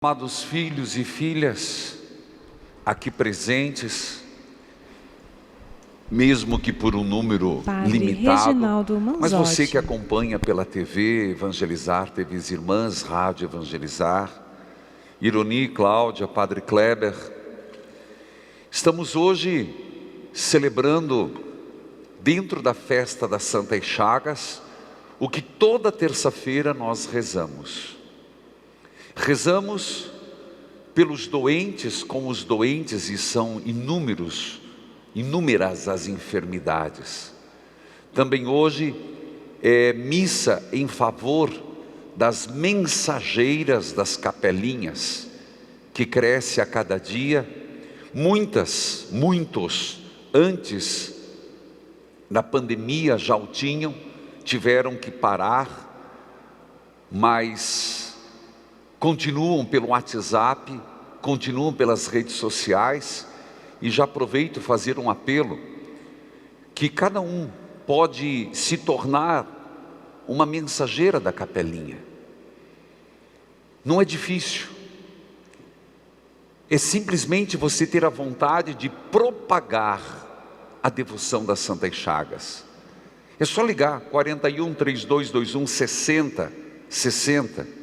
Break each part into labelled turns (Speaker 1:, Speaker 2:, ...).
Speaker 1: Amados filhos e filhas aqui presentes, mesmo que por um número
Speaker 2: Padre
Speaker 1: limitado,
Speaker 2: Reginaldo Manzotti.
Speaker 1: mas você que acompanha pela TV Evangelizar, TVs Irmãs, Rádio Evangelizar, Ironi, Cláudia, Padre Kleber, estamos hoje celebrando, dentro da festa das Santas Chagas, o que toda terça-feira nós rezamos. Rezamos pelos doentes com os doentes, e são inúmeras as enfermidades. Também hoje é missa em favor das mensageiras das capelinhas, que cresce a cada dia. Muitos, antes da pandemia já o tinham, tiveram que parar, mas continuam pelo WhatsApp, continuam pelas redes sociais. E já aproveito fazer um apelo, que cada um pode se tornar uma mensageira da capelinha. Não é difícil, é simplesmente você ter a vontade de propagar a devoção das Santas Chagas. É só ligar 41 3221 6060.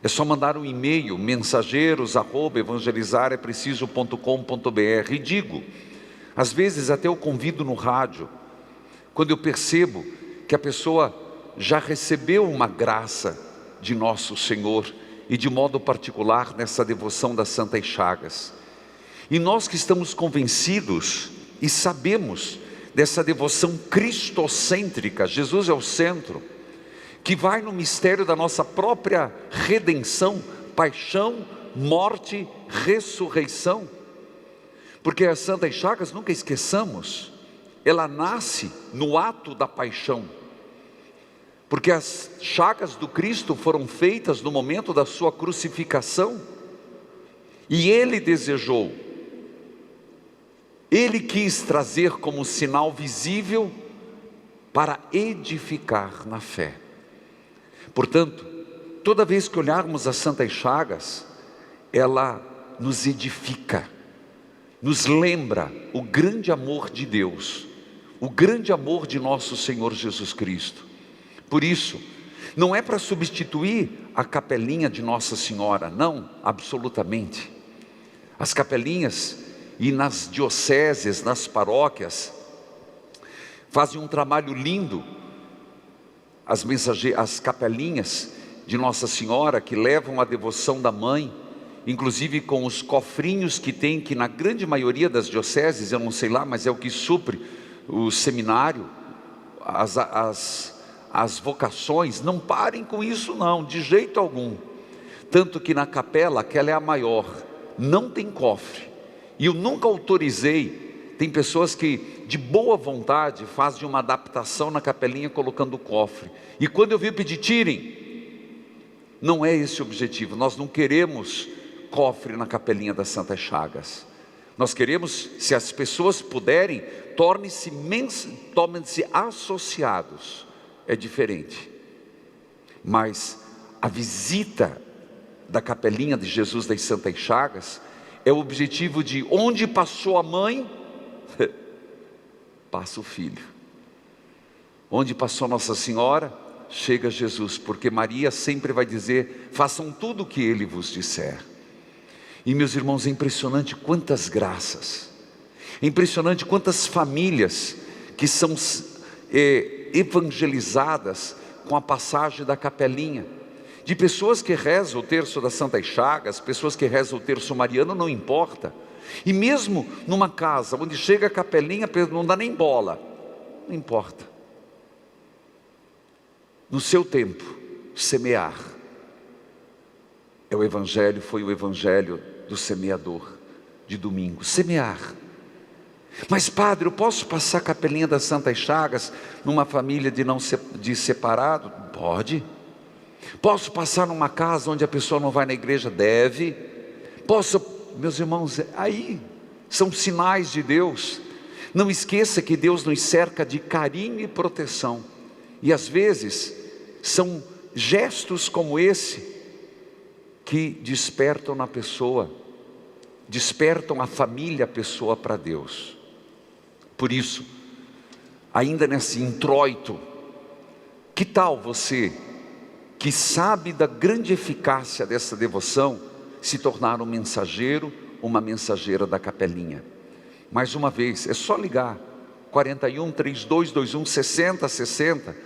Speaker 1: É só mandar um e-mail, mensageiros@evangelizaraepreciso.com.br. E digo, às vezes até eu convido no rádio, quando eu percebo que a pessoa já recebeu uma graça de Nosso Senhor, e de modo particular nessa devoção das Santas Chagas. E nós que estamos convencidos e sabemos dessa devoção cristocêntrica, Jesus é o centro, que vai no mistério da nossa própria redenção, paixão, morte, ressurreição. Porque as Santas Chagas, nunca esqueçamos, ela nasce no ato da paixão. Porque as chagas do Cristo foram feitas no momento da sua crucificação. E Ele desejou, Ele quis trazer como sinal visível para edificar na fé. Portanto, toda vez que olharmos as Santas Chagas, ela nos edifica, nos lembra o grande amor de Deus, o grande amor de nosso Senhor Jesus Cristo. Por isso, não é para substituir a capelinha de Nossa Senhora, não, absolutamente. As capelinhas e nas dioceses, nas paróquias, fazem um trabalho lindo. As capelinhas de Nossa Senhora, que levam a devoção da mãe, inclusive com os cofrinhos que tem, que na grande maioria das dioceses, eu não sei lá, mas é o que supre o seminário, as vocações. Não parem com isso não, de jeito algum. Tanto que na capela, aquela é a maior, não tem cofre. E eu nunca autorizei. Tem pessoas que de boa vontade fazem uma adaptação na capelinha colocando o cofre. E quando eu vi pedir, tirem. Não é esse o objetivo. Nós não queremos cofre na capelinha das Santas Chagas. Nós queremos, se as pessoas puderem, tornem-se associados. É diferente. Mas a visita da capelinha de Jesus das Santas Chagas é o objetivo de onde passou a mãe, passa o filho. Onde passou Nossa Senhora, chega Jesus, porque Maria sempre vai dizer: façam tudo o que Ele vos disser. E meus irmãos, é impressionante quantas graças, é impressionante quantas famílias que são evangelizadas com a passagem da capelinha, de pessoas que rezam o terço das Santas Chagas, pessoas que rezam o terço mariano, não importa. E mesmo numa casa onde chega a capelinha, não dá nem bola, não importa. No seu tempo, semear é o evangelho, foi o evangelho do semeador de domingo, semear. Mas padre, eu posso passar a capelinha das Santas Chagas numa família de separado? Pode. Posso passar numa casa onde a pessoa não vai na igreja? Deve. Posso, meus irmãos, aí são sinais de Deus. Não esqueça que Deus nos cerca de carinho e proteção. E às vezes são gestos como esse que despertam na pessoa, despertam a família, a pessoa para Deus. Por isso, ainda nesse introito, que tal você, que sabe da grande eficácia dessa devoção, se tornar um mensageiro, uma mensageira da capelinha? Mais uma vez, é só ligar 41 3221 6060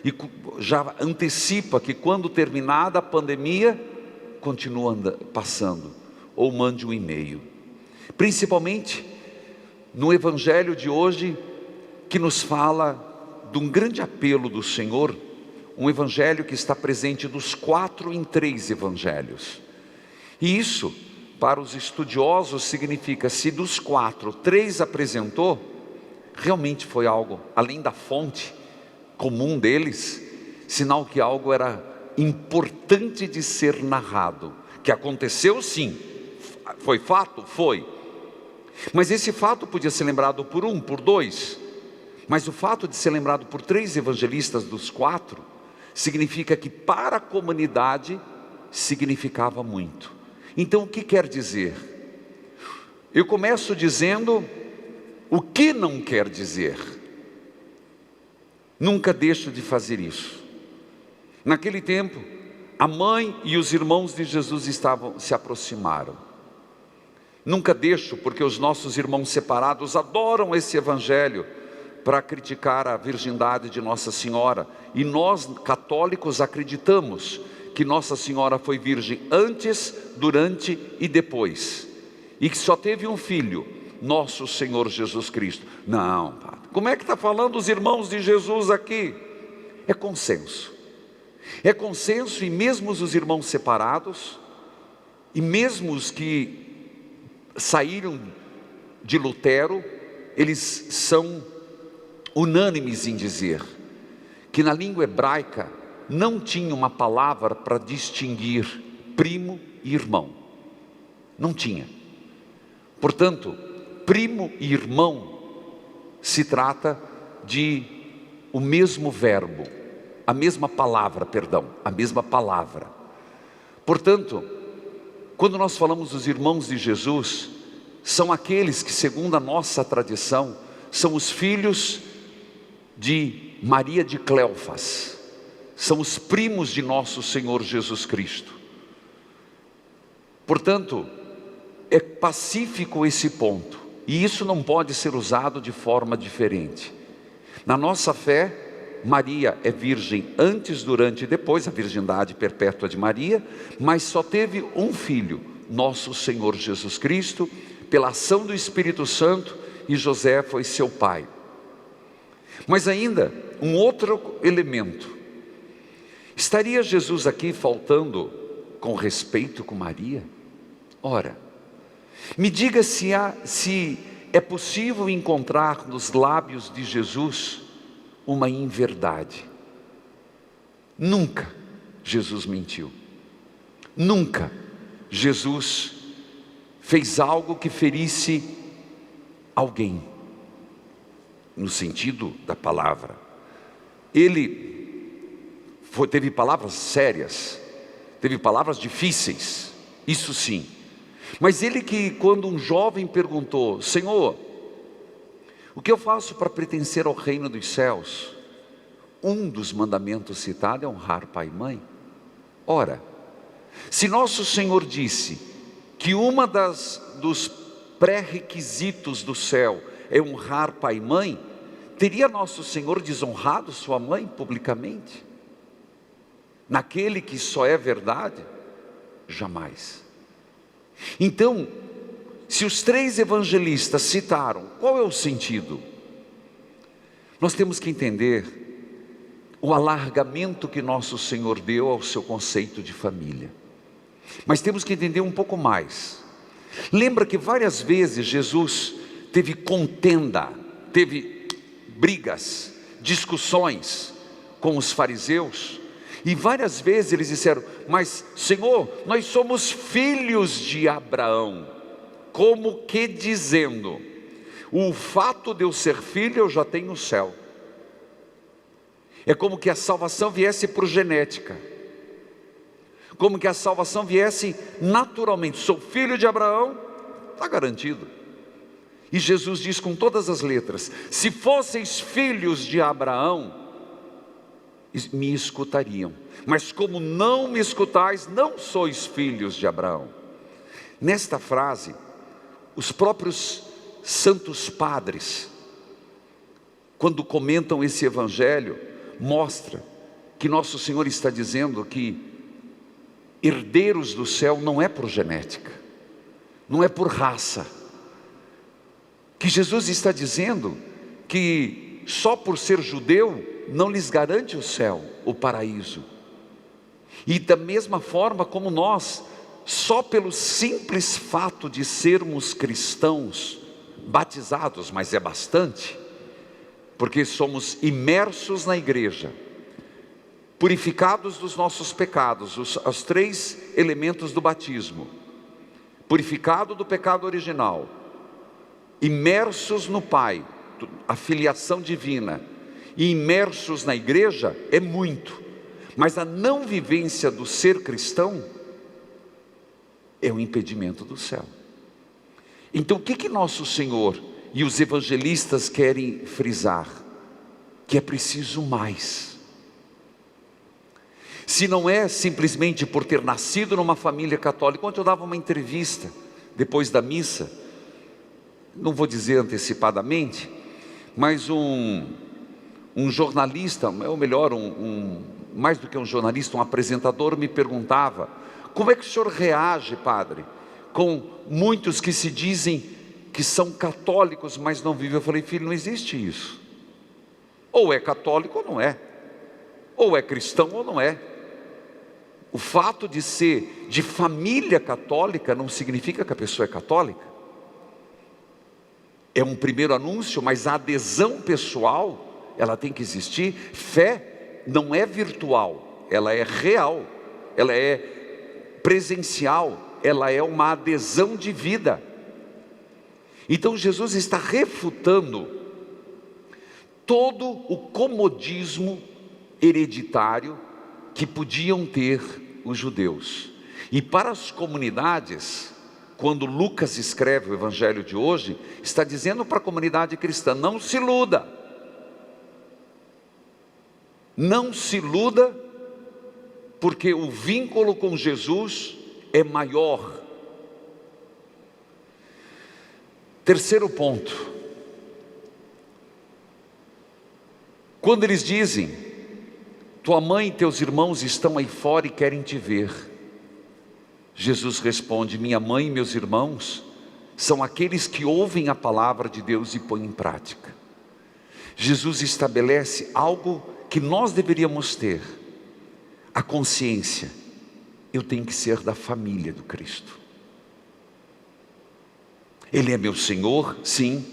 Speaker 1: e já antecipa que quando terminada a pandemia, continua passando, ou mande um e-mail. Principalmente no evangelho de hoje, que nos fala de um grande apelo do Senhor, um evangelho que está presente dos 4 em 3 evangelhos. E isso, para os estudiosos, significa, se dos 4, 3 apresentou, realmente foi algo, além da fonte comum deles, sinal que algo era importante de ser narrado, que aconteceu sim, foi fato? Foi. Mas esse fato podia ser lembrado por 1, por 2, mas o fato de ser lembrado por 3 evangelistas dos 4, significa que para a comunidade significava muito. Então o que quer dizer? Eu começo dizendo o que não quer dizer. Nunca deixo de fazer isso. Naquele tempo, a mãe e os irmãos de Jesus se aproximaram. Nunca deixo, porque os nossos irmãos separados adoram esse evangelho para criticar a virgindade de Nossa Senhora. E nós, católicos, acreditamos que Nossa Senhora foi virgem antes, durante e depois. E que só teve um filho, nosso Senhor Jesus Cristo. Não, padre, como é que está falando os irmãos de Jesus aqui? É consenso. É consenso, e mesmo os irmãos separados, e mesmo os que saíram de Lutero, eles são unânimes em dizer que na língua hebraica não tinha uma palavra para distinguir primo e irmão. Não tinha. Portanto, primo e irmão se trata de o mesmo verbo, a mesma palavra, a mesma palavra. Portanto, quando nós falamos dos irmãos de Jesus, são aqueles que, segundo a nossa tradição, são os filhos de Maria de Cleofas, são os primos de nosso Senhor Jesus Cristo. Portanto, é pacífico esse ponto, e isso não pode ser usado de forma diferente. Na nossa fé, Maria é virgem antes, durante e depois, a virgindade perpétua de Maria, mas só teve um filho, nosso Senhor Jesus Cristo, pela ação do Espírito Santo, e José foi seu pai. Mas ainda, um outro elemento, estaria Jesus aqui faltando com respeito com Maria? Ora, me diga se é possível encontrar nos lábios de Jesus uma inverdade. Nunca Jesus mentiu. Nunca Jesus fez algo que ferisse alguém, no sentido da palavra. Ele teve palavras sérias, teve palavras difíceis, isso sim. Mas ele que, quando um jovem perguntou: Senhor, o que eu faço para pertencer ao reino dos céus? Um dos mandamentos citados é honrar pai e mãe. Ora, se nosso Senhor disse que uma dos pré-requisitos do céu é honrar pai e mãe, teria nosso Senhor desonrado sua mãe publicamente? Naquele que só é verdade? Jamais. Então, se os 3 evangelistas citaram, qual é o sentido? Nós temos que entender o alargamento que nosso Senhor deu ao seu conceito de família. Mas temos que entender um pouco mais. Lembra que várias vezes Jesus teve contenda, teve brigas, discussões com os fariseus, e várias vezes eles disseram: mas Senhor, nós somos filhos de Abraão. Como que dizendo, o fato de eu ser filho, eu já tenho o céu. É como que a salvação viesse por genética. como que a salvação viesse naturalmente. Sou filho de Abraão, está garantido. E Jesus diz com todas as letras: se fosseis filhos de Abraão, me escutariam, mas como não me escutais, não sois filhos de Abraão. Nesta frase, os próprios santos padres, quando comentam esse evangelho, mostra que nosso Senhor está dizendo que herdeiros do céu não é por genética, não é por raça, que Jesus está dizendo que só por ser judeu não lhes garante o céu, o paraíso. E da mesma forma como nós, só pelo simples fato de sermos cristãos, batizados, mas é bastante, porque somos imersos na igreja, purificados dos nossos pecados, os 3 elementos do batismo: purificado do pecado original, imersos no Pai, a filiação divina, e imersos na igreja, é muito. Mas a não vivência do ser cristão é um impedimento do céu. Então o que nosso Senhor e os evangelistas querem frisar? Que é preciso mais. Se não é simplesmente por ter nascido numa família católica. Ontem eu dava uma entrevista depois da missa, não vou dizer antecipadamente, mas um jornalista, ou melhor, mais do que um jornalista, um apresentador me perguntava: como é que o senhor reage, padre, com muitos que se dizem que são católicos, mas não vivem? Eu falei: filho, não existe isso. Ou é católico ou não é, ou é cristão ou não é. O fato de ser de família católica não significa que a pessoa é católica. É um primeiro anúncio, mas a adesão pessoal, ela tem que existir. Fé não é virtual, ela é real, ela é presencial, ela é uma adesão de vida. Então Jesus está refutando todo o comodismo hereditário que podiam ter os judeus. E para as comunidades, quando Lucas escreve o evangelho de hoje, está dizendo para a comunidade cristã: não se iluda. Não se iluda, porque o vínculo com Jesus é maior. Terceiro ponto. Quando eles dizem: tua mãe e teus irmãos estão aí fora e querem te ver, Jesus responde: minha mãe e meus irmãos são aqueles que ouvem a palavra de Deus e põem em prática. Jesus estabelece algo que nós deveríamos ter: a consciência. Eu tenho que ser da família do Cristo. Ele é meu Senhor? Sim.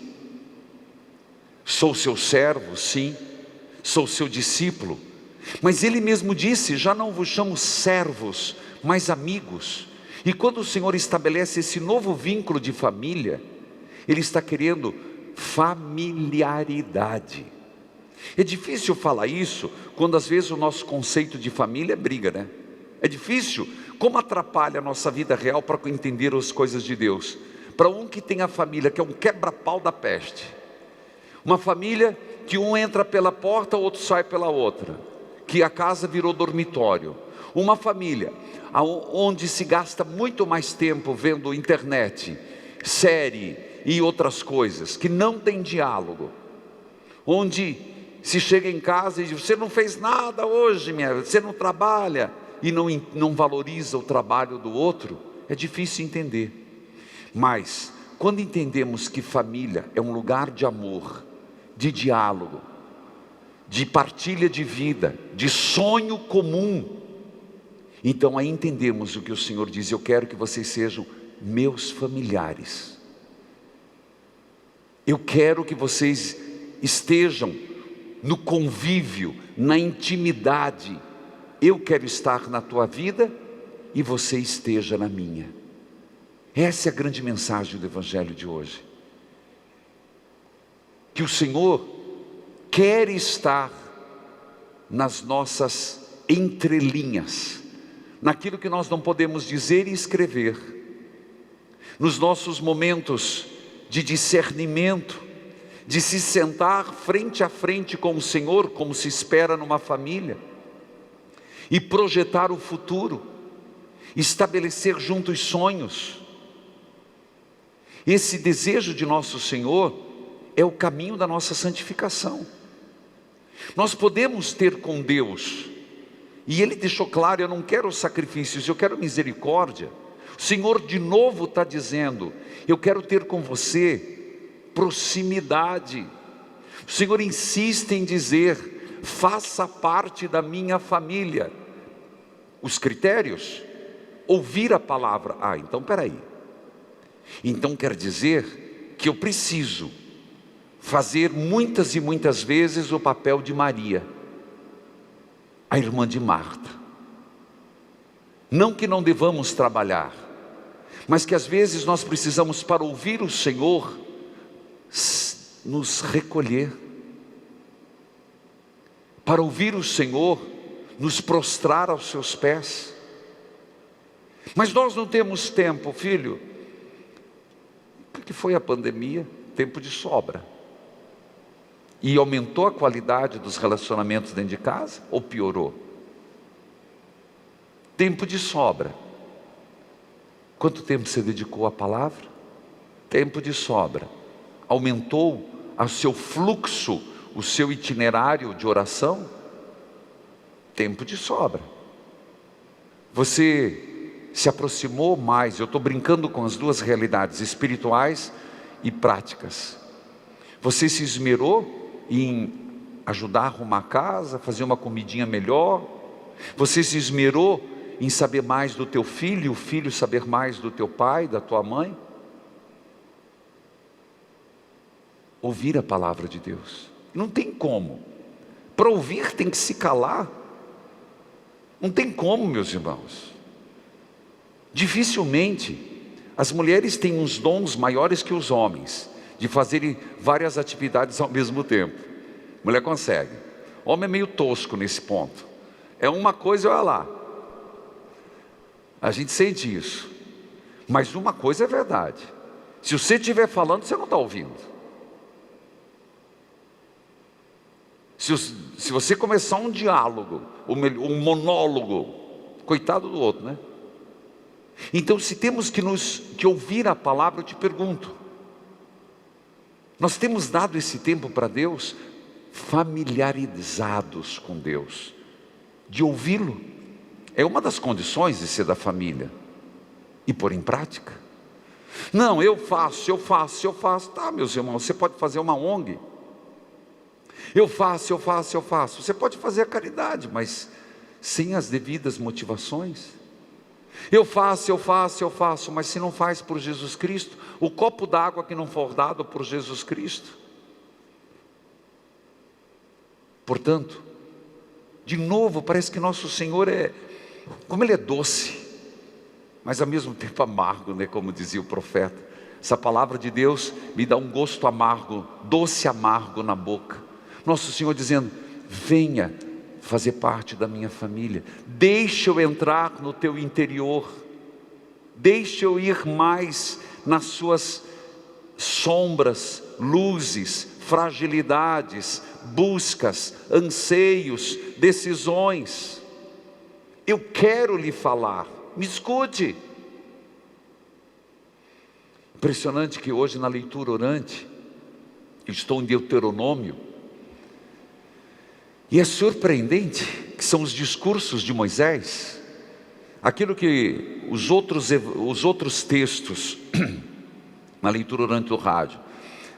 Speaker 1: Sou seu servo? Sim. Sou seu discípulo? Mas Ele mesmo disse: já não vos chamo servos, mas amigos. E quando o Senhor estabelece esse novo vínculo de família, Ele está querendo familiaridade. É difícil falar isso quando às vezes o nosso conceito de família é briga, né? É difícil. Como atrapalha a nossa vida real para entender as coisas de Deus. Para um que tem a família que é um quebra-pau da peste, uma família que um entra pela porta, o outro sai pela outra, que a casa virou dormitório. Uma família onde se gasta muito mais tempo vendo internet, série e outras coisas, que não tem diálogo, onde se chega em casa e diz: você não fez nada hoje, você não trabalha, e não valoriza o trabalho do outro. É difícil entender. Mas quando entendemos que família é um lugar de amor, de diálogo, de partilha de vida, de sonho comum, então aí entendemos o que o Senhor diz: eu quero que vocês sejam meus familiares. Eu quero que vocês estejam no convívio, na intimidade. Eu quero estar na tua vida e você esteja na minha. Essa é a grande mensagem do evangelho de hoje. Que o Senhor quer estar nas nossas entrelinhas, naquilo que nós não podemos dizer e escrever, nos nossos momentos de discernimento, de se sentar frente a frente com o Senhor, como se espera numa família, e projetar o futuro, estabelecer juntos sonhos. Esse desejo de nosso Senhor é o caminho da nossa santificação. Nós podemos ter com Deus, e Ele deixou claro: eu não quero sacrifícios, eu quero misericórdia. O Senhor de novo está dizendo: eu quero ter com você proximidade. O Senhor insiste em dizer: faça parte da minha família. Os critérios: ouvir a palavra. Então peraí, então quer dizer que eu preciso fazer muitas e muitas vezes o papel de Maria, a irmã de Marta. Não que não devamos trabalhar, mas que às vezes nós precisamos, para ouvir o Senhor, nos recolher. Para ouvir o Senhor, nos prostrar aos seus pés. Mas nós não temos tempo, filho. O que foi a pandemia? Tempo de sobra. E aumentou a qualidade dos relacionamentos dentro de casa ou piorou? Tempo de sobra. Quanto tempo você dedicou à palavra? Tempo de sobra. Aumentou o seu fluxo, o seu itinerário de oração? Tempo de sobra. Você se aproximou mais, eu estou brincando com as duas realidades, espirituais e práticas. Você se esmerou em ajudar a arrumar a casa, fazer uma comidinha melhor? Você se esmerou em saber mais do teu filho, e o filho saber mais do teu pai, da tua mãe? Ouvir a palavra de Deus. Não tem como. Para ouvir tem que se calar. Não tem como, meus irmãos. Dificilmente as mulheres têm uns dons maiores que os homens, de fazerem várias atividades ao mesmo tempo. Mulher consegue. Homem é meio tosco nesse ponto. É uma coisa, olha lá. A gente sente isso. Mas uma coisa é verdade: se você estiver falando, você não está ouvindo. Se você começar um diálogo, um monólogo, coitado do outro, né? Então, se temos que ouvir a palavra, eu te pergunto: nós temos dado esse tempo para Deus, familiarizados com Deus, de ouvi-lo? É uma das condições de ser da família, e pôr em prática. Não, eu faço. Tá, meus irmãos, você pode fazer uma ONG. Eu faço. Você pode fazer a caridade, mas sem as devidas motivações. Eu faço, mas se não faz por Jesus Cristo, o copo d'água que não for dado por Jesus Cristo. Portanto, de novo, parece que nosso Senhor como Ele é doce, mas ao mesmo tempo amargo, né? Como dizia o profeta. Essa palavra de Deus me dá um gosto amargo, doce amargo na boca. Nosso Senhor dizendo: venha fazer parte da minha família, deixa eu entrar no teu interior, deixa eu ir mais nas suas sombras, luzes, fragilidades, buscas, anseios, decisões. Eu quero lhe falar, me escute. Impressionante que hoje na leitura orante, eu estou em Deuteronômio, e é surpreendente que são os discursos de Moisés, aquilo que os outros textos, na leitura orante do rádio,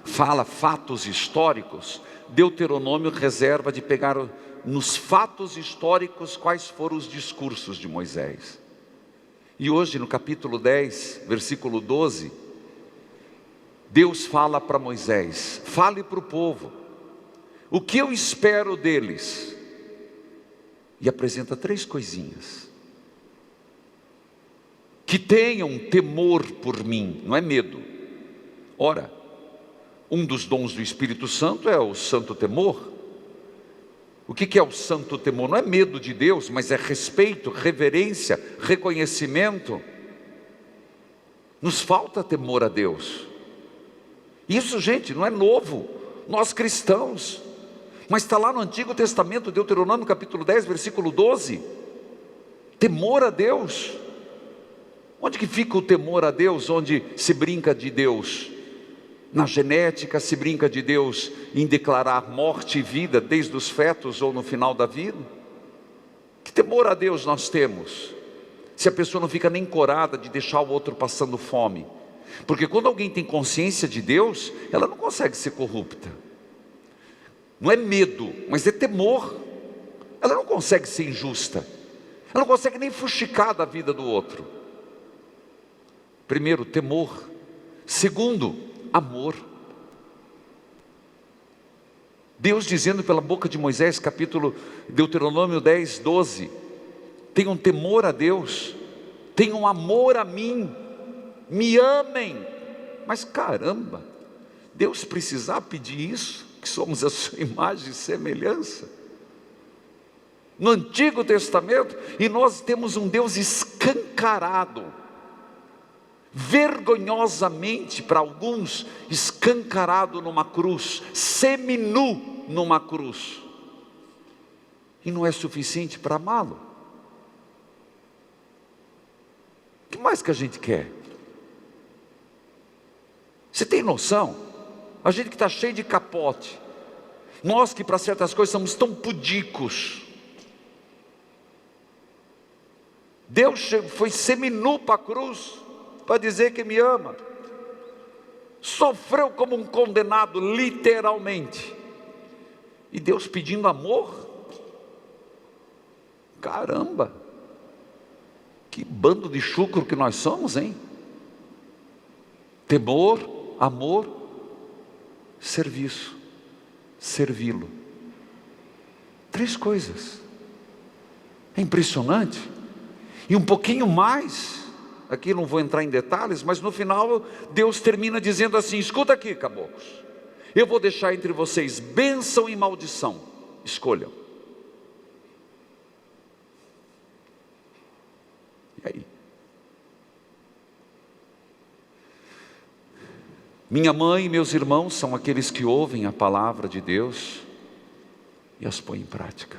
Speaker 1: fala fatos históricos. Deuteronômio reserva de pegar nos fatos históricos quais foram os discursos de Moisés. E hoje no capítulo 10, versículo 12, Deus fala para Moisés: fale para o povo o que eu espero deles, e apresenta 3 coisinhas: que tenham temor por mim, não é medo. Ora, um dos dons do Espírito Santo é o santo temor. O que é o santo temor? Não é medo de Deus, mas é respeito, reverência, reconhecimento. Nos falta temor a Deus. Isso, gente, não é novo. Nós cristãos. Mas está lá no Antigo Testamento, Deuteronômio capítulo 10, versículo 12. Temor a Deus. Onde que fica o temor a Deus? Onde se brinca de Deus? Na genética se brinca de Deus em declarar morte e vida desde os fetos ou no final da vida? Que temor a Deus nós temos? Se a pessoa não fica nem corada de deixar o outro passando fome. Porque quando alguém tem consciência de Deus, ela não consegue ser corrupta. Não é medo, mas é temor. Ela não consegue ser injusta. Ela não consegue nem fuxicar da vida do outro. Primeiro, temor. Segundo, amor. Deus dizendo pela boca de Moisés, Deuteronômio 10, 12. Tenham temor a Deus. Tenham amor a mim. Me amem. Mas caramba, Deus precisar pedir isso? Que somos a sua imagem e semelhança? No Antigo Testamento, e nós temos um Deus escancarado, vergonhosamente para alguns, escancarado numa cruz, seminu numa cruz, e não é suficiente para amá-lo. O que mais que a gente quer? Você tem noção? A gente que está cheio de capote, nós que para certas coisas somos tão pudicos. Deus foi seminu para a cruz, para dizer que me ama. Sofreu como um condenado, literalmente. E Deus pedindo amor? Caramba! Que bando de chucro que nós somos, hein? Temor, amor, serviço, servi-lo. 3 coisas. É impressionante. E um pouquinho mais, aqui não vou entrar em detalhes, mas no final Deus termina dizendo assim: escuta aqui, caboclos, eu vou deixar entre vocês bênção e maldição, escolham. E aí? Minha mãe e meus irmãos são aqueles que ouvem a palavra de Deus e as põem em prática.